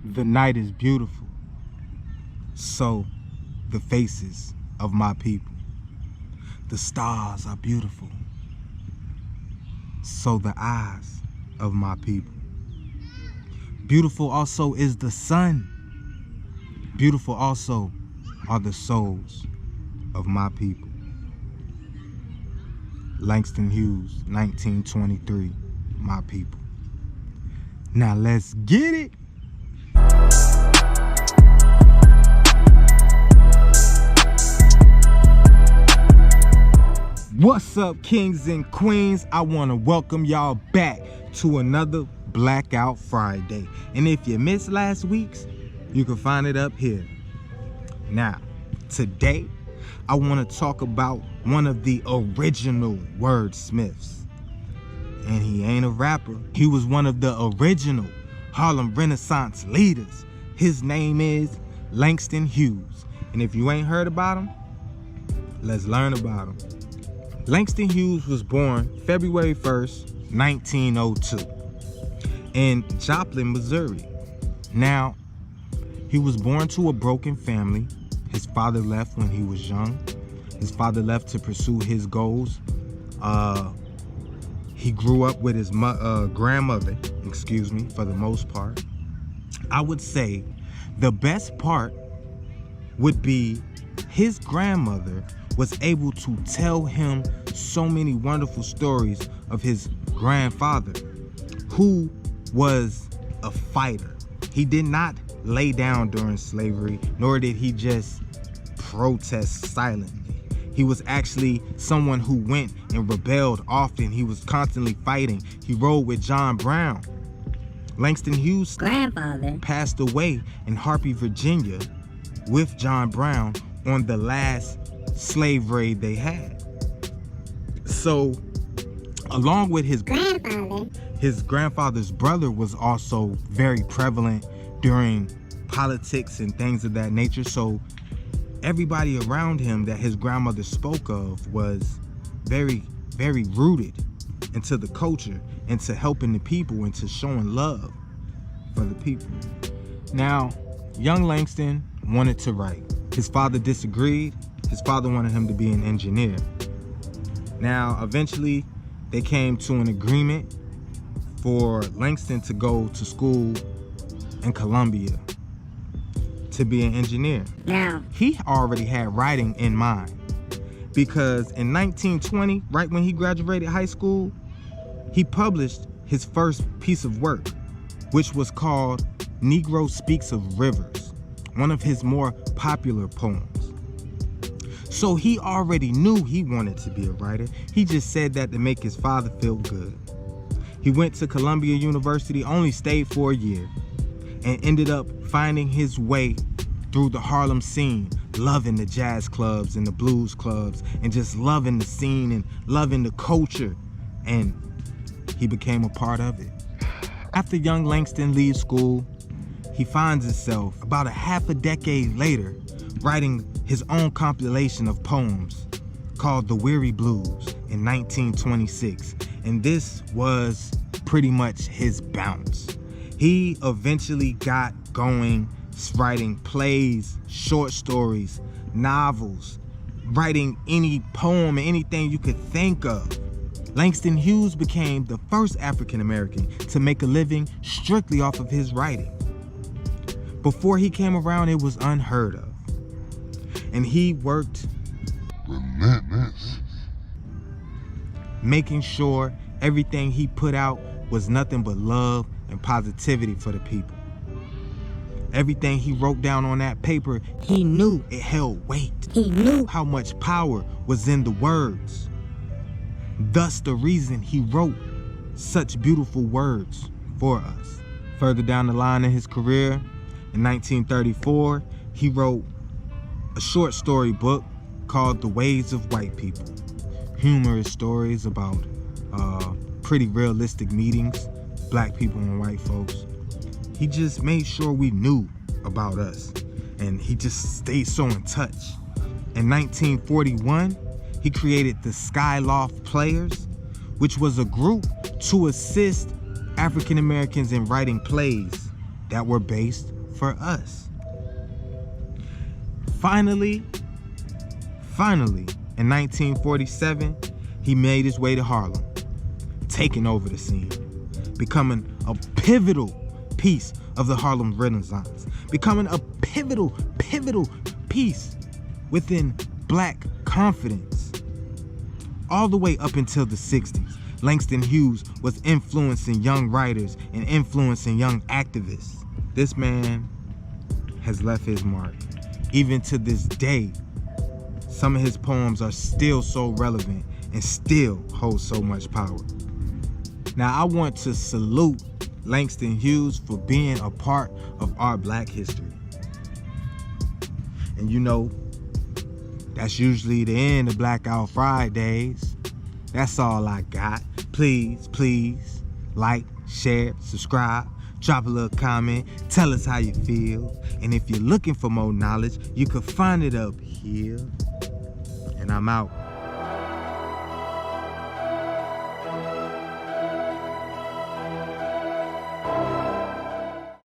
The night is beautiful, so the faces of my people. The stars are beautiful, so the eyes of my people. Beautiful also is the sun. Beautiful also are the souls of my people. Langston Hughes, 1923, my people. Now let's get it. What's up, kings and queens? I want to welcome y'all back to another Blackout Friday. And if you missed last week's, you can find it up here. Now, today, I want to talk about one of the original wordsmiths. And he ain't a rapper. He was one of the original Harlem Renaissance leaders. His name is Langston Hughes. And if you ain't heard about him, let's learn about him. Langston Hughes was born February 1st, 1902 in Joplin, Missouri. Now, he was born to a broken family. His father left when he was young. His father left to pursue his goals. He grew up with his grandmother, for the most part. I would say the best part would be his grandmother was able to tell him so many wonderful stories of his grandfather, who was a fighter. He did not lay down during slavery, nor did he just protest silently. He was actually someone who went and rebelled often. He was constantly fighting. He rode with John Brown. Langston Hughes' grandfather passed away in Harpy, Virginia with John Brown on the last slave raid they had. So, along with his grandfather's brother was also very prevalent during politics and things of that nature. So everybody around him that his grandmother spoke of was very, very rooted into the culture, into helping the people, into showing love for the people. Now, young Langston wanted to write. His father disagreed. His father wanted him to be an engineer. Now, eventually, they came to an agreement for Langston to go to school in Columbia to be an engineer. Now, he already had writing in mind, because in 1920, right when he graduated high school, he published his first piece of work, which was called Negro Speaks of Rivers, one of his more popular poems. So he already knew he wanted to be a writer. He just said that to make his father feel good. He went to Columbia University, only stayed for a year, and ended up finding his way through the Harlem scene, loving the jazz clubs and the blues clubs, and just loving the scene and loving the culture. And he became a part of it. After young Langston leaves school, he finds himself about a half a decade later writing his own compilation of poems called The Weary Blues in 1926. And this was pretty much his bounce. He eventually got going writing plays, short stories, novels, writing any poem, anything you could think of. Langston Hughes became the first African American to make a living strictly off of his writing. Before he came around, it was unheard of. And he worked relentless, making sure everything he put out was nothing but love and positivity for the people. Everything he wrote down on that paper, he knew it held weight. He knew how much power was in the words. Thus the reason he wrote such beautiful words for us. Further down the line in his career, in 1934, he wrote a short story book called The Ways of White People. Humorous stories about pretty realistic meetings, black people and white folks. He just made sure we knew about us, and he just stayed so in touch. In 1941, he created the Skyloft Players, which was a group to assist African Americans in writing plays that were based for us. Finally, in 1947, he made his way to Harlem, taking over the scene, becoming a pivotal piece of the Harlem Renaissance, becoming a pivotal piece within black confidence. All the way up until the 60s, Langston Hughes was influencing young writers and influencing young activists. This man has left his mark. Even to this day, some of his poems are still so relevant and still hold so much power. Now, I want to salute Langston Hughes for being a part of our black history. And you know, that's usually the end of Blackout Fridays. That's all I got. Please like, share, subscribe, drop a little comment, tell us how you feel. And if you're looking for more knowledge, you can find it up here. And I'm out.